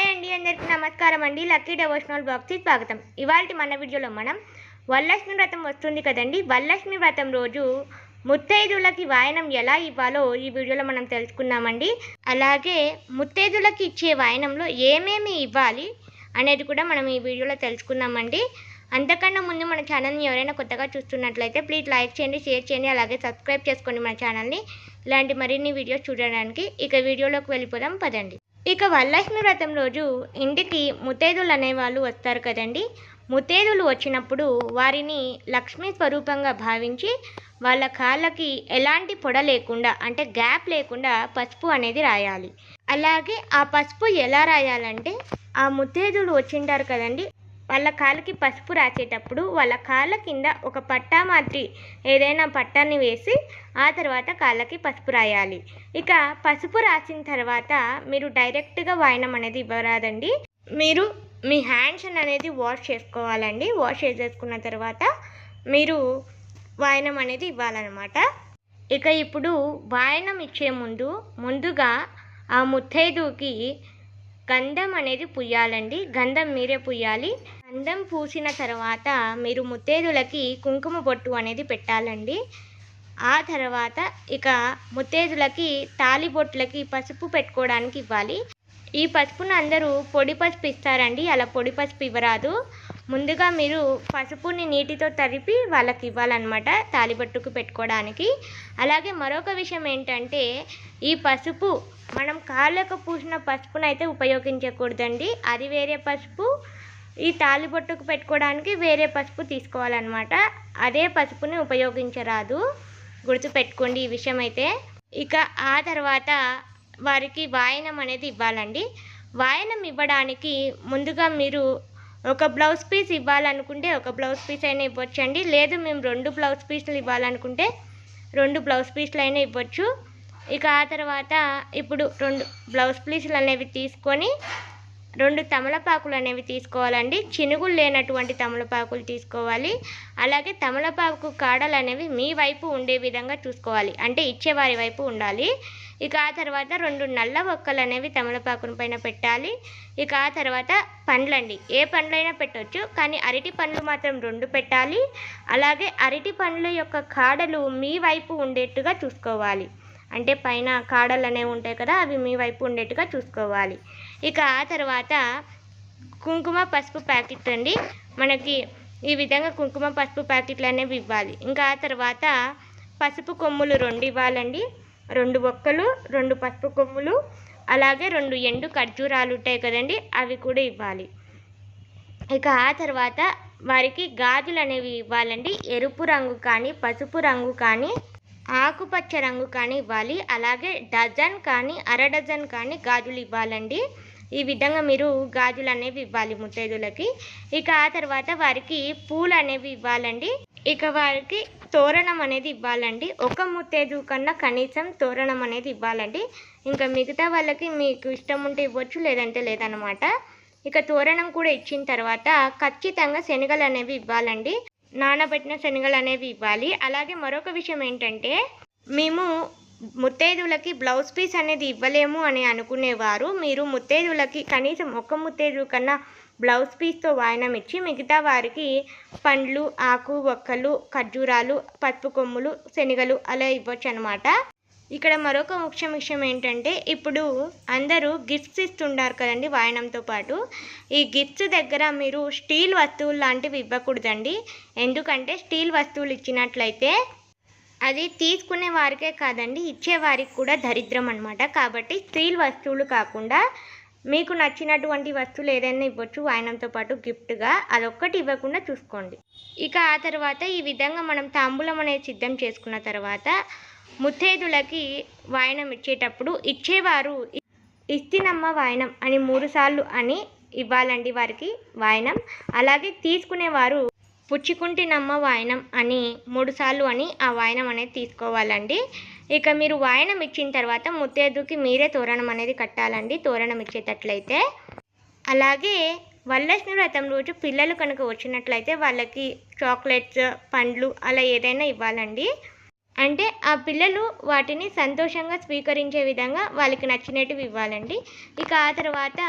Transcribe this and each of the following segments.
Hi అండి, అందరికీ నమస్కారం అండి. లక్కీ డివోషనల్ బ్లాగ్స్కి స్వాగతం. ఇవాళ మన వీడియోలో మనం వరలక్ష్మి వ్రతం వస్తుంది కదండి. వరలక్ష్మి వ్రతం రోజు ముత్తైదులకి వాయనం ఎలా ఇవ్వాలో ఈ వీడియోలో మనం తెలుసుకుందామండి. అలాగే ముత్తైదులకి ఇచ్చే వాయనంలో ఏమేమి ఇవ్వాలి అనేది కూడా మనం ఈ వీడియోలో తెలుసుకుందామండి. అంతకన్నా ముందు మన ఛానల్ని ఎవరైనా కొత్తగా చూస్తున్నట్లయితే ప్లీజ్ లైక్ చేయండి, షేర్ చేయండి, అలాగే సబ్స్క్రైబ్ చేసుకోండి మన ఛానల్ని. ఇలాంటి మరిన్ని వీడియోస్ చూడడానికి. ఇక వీడియోలోకి వెళ్ళిపోదాం పదండి. ఇక వరలక్ష్మి వ్రతం రోజు ఇంటికి ముత్తైదులు అనేవాళ్ళు వస్తారు కదండి. ముత్తైదులు వచ్చినప్పుడు వారిని లక్ష్మీ స్వరూపంగా భావించి వాళ్ళ కాళ్ళకి ఎలాంటి పొడ లేకుండా, అంటే గ్యాప్ లేకుండా పసుపు అనేది రాయాలి. అలాగే ఆ పసుపు ఎలా రాయాలంటే, ఆ ముత్తైదులు వచ్చింటారు కదండి, వాళ్ళ కాళ్ళకి పసుపు రాసేటప్పుడు వాళ్ళ కాళ్ళ కింద ఒక పట్టా మాదిరి ఏదైనా పట్టాన్ని వేసి ఆ తర్వాత కాళ్ళకి పసుపు రాయాలి. ఇక పసుపు రాసిన తర్వాత మీరు డైరెక్ట్గా వాయనం అనేది ఇవ్వరాదండి. మీరు మీ హ్యాండ్స్ అనేది వాష్ చేసుకోవాలండి. వాష్ చేసేసుకున్న తర్వాత మీరు వాయనం అనేది ఇవ్వాలన్నమాట. ఇక ఇప్పుడు వాయనం ఇచ్చే ముందుగా ఆ ముత్తైదుకి గంధం అనేది పుయ్యాలండి. గంధం మీరే పుయ్యాలి. గంధం పూసిన తర్వాత మీరు ముత్తైదులకి కుంకుమ బొట్టు అనేది పెట్టాలండి. ఆ తర్వాత ఇక ముత్తైదులకి తాలిబొట్లకి పసుపు పెట్టుకోవడానికి ఇవ్వాలి. ఈ పసుపును అందరూ పొడి పసుపు ఇస్తారండి, అలా పొడి పసుపు ఇవ్వరాదు. ముందుగా మీరు పసుపుని నీటితో తడిపి వాళ్ళకి ఇవ్వాలన్నమాట, తాలిబొట్టుకు పెట్టుకోవడానికి. అలాగే మరొక విషయం ఏంటంటే, ఈ పసుపు మనం కాళ్ళకు పూసిన పసుపునైతే ఉపయోగించకూడదండి. అది వేరే పసుపు, ఈ తాలిబొట్టుకు పెట్టుకోవడానికి వేరే పసుపు తీసుకోవాలన్నమాట. అదే పసుపుని ఉపయోగించరాదు, గుర్తుపెట్టుకోండి ఈ విషయం అయితే. ఇక ఆ తర్వాత వారికి వాయనం అనేది ఇవ్వాలండి. వాయనం ఇవ్వడానికి ముందుగా మీరు ఒక బ్లౌజ్ పీస్ ఇవ్వాలనుకుంటే ఒక బ్లౌజ్ పీస్ అయినా ఇవ్వచ్చండి. లేదు మేము 2 బ్లౌజ్ పీసులు ఇవ్వాలనుకుంటే 2 బ్లౌజ్ పీసులు అయినా ఇవ్వచ్చు. ఇక ఆ తర్వాత ఇప్పుడు 2 బ్లౌజ్ పీసులు అనేవి తీసుకొని 2 తమలపాకులు అనేవి తీసుకోవాలండి. చినుగులు లేనటువంటి తమలపాకులు తీసుకోవాలి. అలాగే తమలపాకు కాడలు అనేవి మీ వైపు ఉండే విధంగా చూసుకోవాలి, అంటే ఇచ్చేవారి వైపు ఉండాలి. ఇక ఆ తర్వాత 2 నల్ల ఒక్కలు అనేవి తమలపాకుని పైన పెట్టాలి. ఇక ఆ తర్వాత పండ్లండి, ఏ పండ్లైనా పెట్టవచ్చు, కానీ అరటి పండ్లు మాత్రం 2 పెట్టాలి. అలాగే అరటి పండ్ల యొక్క కాడలు మీ వైపు ఉండేట్టుగా చూసుకోవాలి, అంటే పైన కాడలు అనేవి ఉంటాయి కదా, అవి మీ వైపు ఉండేట్టుగా చూసుకోవాలి. ఇక ఆ తర్వాత కుంకుమ పసుపు ప్యాకెట్ అండి, మనకి ఈ విధంగా కుంకుమ పసుపు ప్యాకెట్లు అనేవి ఇవ్వాలి. ఇంకా ఆ తర్వాత పసుపు కొమ్ములు 2 ఇవ్వాలండి. 2 ఒక్కలు, 2 పసుపు కొమ్ములు, అలాగే 2 ఎండు ఖర్జూరాలు ఉంటాయి కదండి, అవి కూడా ఇవ్వాలి. ఇక ఆ తర్వాత వారికి గాజులు అనేవి ఇవ్వాలండి. ఎరుపు రంగు కానీ, పసుపు రంగు కానీ, ఆకుపచ్చ రంగు కానీ ఇవ్వాలి. అలాగే డజన్ కానీ అర డజన్ కానీ గాజులు ఇవ్వాలండి. ఈ విధంగా మీరు గాజులు అనేవి ఇవ్వాలి ముత్తైదులకి. ఇక ఆ తర్వాత వారికి పూలు అనేవి ఇవ్వాలండి. ఇక వారికి తోరణం అనేది ఇవ్వాలండి. ఒక ముత్తైదు కన్నా కనీసం తోరణం అనేది ఇవ్వాలండి. ఇంకా మిగతా వాళ్ళకి మీకు ఇష్టం ఉంటే ఇవ్వచ్చు, లేదంటే లేదన్నమాట. ఇక తోరణం కూడా ఇచ్చిన తర్వాత ఖచ్చితంగా శనగలు అనేవి ఇవ్వాలండి. నానబెట్టిన శనగలు అనేవి ఇవ్వాలి. అలాగే మరొక విషయం ఏంటంటే, మేము ముత్తైదులకి బ్లౌజ్ పీస్ అనేది ఇవ్వలేము అని అనుకునేవారు, మీరు ముత్తైదులకి కనీసం ఒక ముత్తైదు కన్నా బ్లౌజ్ పీస్తో వాయనం ఇచ్చి మిగతా వారికి పండ్లు, ఆకు ఒక్కలు, ఖర్జూరాలు, పసుపు కొమ్ములు, శనగలు అలా ఇవ్వచ్చు అనమాట. ఇక్కడ మరొక ముఖ్య విషయం ఏంటంటే, ఇప్పుడు అందరూ గిఫ్ట్స్ ఇస్తుంటారు కదండి వాయనంతో పాటు. ఈ గిఫ్ట్స్ దగ్గర మీరు స్టీల్ వస్తువులు లాంటివి ఇవ్వకూడదండి. ఎందుకంటే స్టీల్ వస్తువులు ఇచ్చినట్లయితే అది తీసుకునే వారికే కాదండి, ఇచ్చేవారికి కూడా దరిద్రం అనమాట. కాబట్టి స్టీల్ వస్తువులు కాకుండా మీకు నచ్చినటువంటి వస్తువులు ఏదైనా ఇవ్వచ్చు వాయనంతో పాటు గిఫ్ట్గా, అదొక్కటి ఇవ్వకుండా చూసుకోండి. ఇక ఆ తర్వాత ఈ విధంగా మనం తాంబూలం అనేది సిద్ధం చేసుకున్న తర్వాత ముత్తైదులకి వాయనం ఇచ్చేటప్పుడు ఇచ్చేవారు ఇస్తినమ్మ వాయనం అని 3 సార్లు అని ఇవ్వాలండి వారికి వాయనం. అలాగే తీసుకునేవారు పుచ్చుకుంటినమ్మ వాయనం అని 3 సార్లు అని ఆ వాయనం అనేది తీసుకోవాలండి. ఇక మీరు వాయనం ఇచ్చిన తర్వాత ముత్తైదుకి మీరే తోరణం అనేది కట్టాలండి, తోరణం ఇచ్చేటట్లయితే. అలాగే వరలక్ష్మి వ్రతం రోజు పిల్లలు కనుక వచ్చినట్లయితే వాళ్ళకి చాక్లెట్స్, పండ్లు అలా ఏదైనా ఇవ్వాలండి. అంటే ఆ పిల్లలు వాటిని సంతోషంగా స్వీకరించే విధంగా వాళ్ళకి నచ్చినటివి ఇవ్వాలండి. ఇక ఆ తర్వాత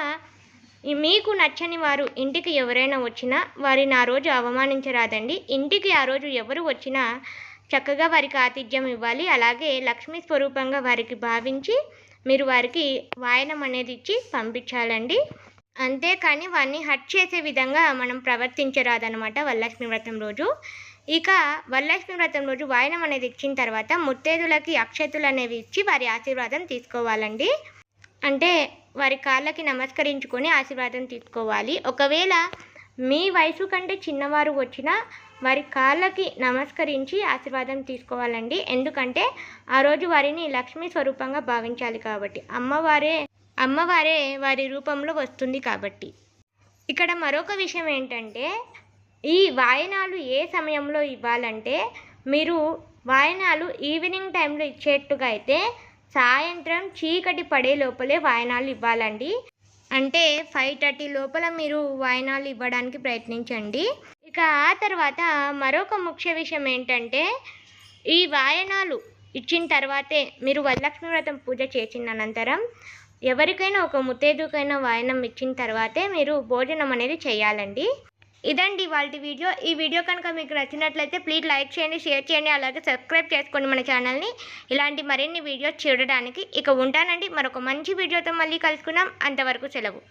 మీకు నచ్చని వారు ఇంటికి ఎవరైనా వచ్చినా వారిని ఆ రోజు అవమానించరాదండి. ఇంటికి ఆ రోజు ఎవరు వచ్చినా చక్కగా వారికి ఆతిథ్యం ఇవ్వాలి. అలాగే లక్ష్మీ స్వరూపంగా వారికి భావించి మీరు వారికి వాయనం అనేది ఇచ్చి పంపించాలండి. అంతేకాని వారిని హర్ట్ చేసే విధంగా మనం ప్రవర్తించరాదనమాట వరలక్ష్మి వ్రతం రోజు. ఇక వరలక్ష్మి వ్రతం రోజు వాయనం అనేది ఇచ్చిన తర్వాత ముత్తైదులకి అక్షతలు అనేవి ఇచ్చి వారి ఆశీర్వాదం తీసుకోవాలండి. అంటే వారి కాళ్ళకి నమస్కరించుకొని ఆశీర్వాదం తీసుకోవాలి. ఒకవేళ మీ వయసు కంటే చిన్నవారు వచ్చినా వారి కాళ్ళకి నమస్కరించి ఆశీర్వాదం తీసుకోవాలండి. ఎందుకంటే ఆ రోజు వారిని లక్ష్మీ స్వరూపంగా భావించాలి కాబట్టి, అమ్మవారే వారి రూపంలో వస్తుంది కాబట్టి. ఇక్కడ మరొక విషయం ఏంటంటే, ఈ వాయనాలు ఏ సమయంలో ఇవ్వాలంటే, మీరు వాయనాలు ఈవినింగ్ టైంలో ఇచ్చేట్టుగా అయితే సాయంత్రం చీకటి పడే లోపలే వాయనాలు ఇవ్వాలండి. అంటే 5:30 లోపల మీరు వాయనాలు ఇవ్వడానికి ప్రయత్నించండి. ఇక ఆ తర్వాత మరొక ముఖ్య విషయం ఏంటంటే, ఈ వాయనాలు ఇచ్చిన తర్వాతే మీరు వరలక్ష్మి వ్రతం పూజ చేసిన అనంతరం ఎవరికైనా ఒక ముత్తైదుకైనా వాయనం ఇచ్చిన తర్వాతే మీరు భోజనం అనేది చేయాలండి. ఇదండి ఇవాల్టి వీడియో. ఈ వీడియో కనుక మీకు నచ్చినట్లయితే ప్లీజ్ లైక్ చేయండి, షేర్ చేయండి, అలాగే సబ్స్క్రైబ్ చేసుకోండి మన ఛానల్ని ఇలాంటి మరిన్ని వీడియోస్ చూడడానికి. ఇక ఉంటానండి, మరొక మంచి వీడియోతో మళ్ళీ కలుసుకుందాం. అంతవరకు సెలవు.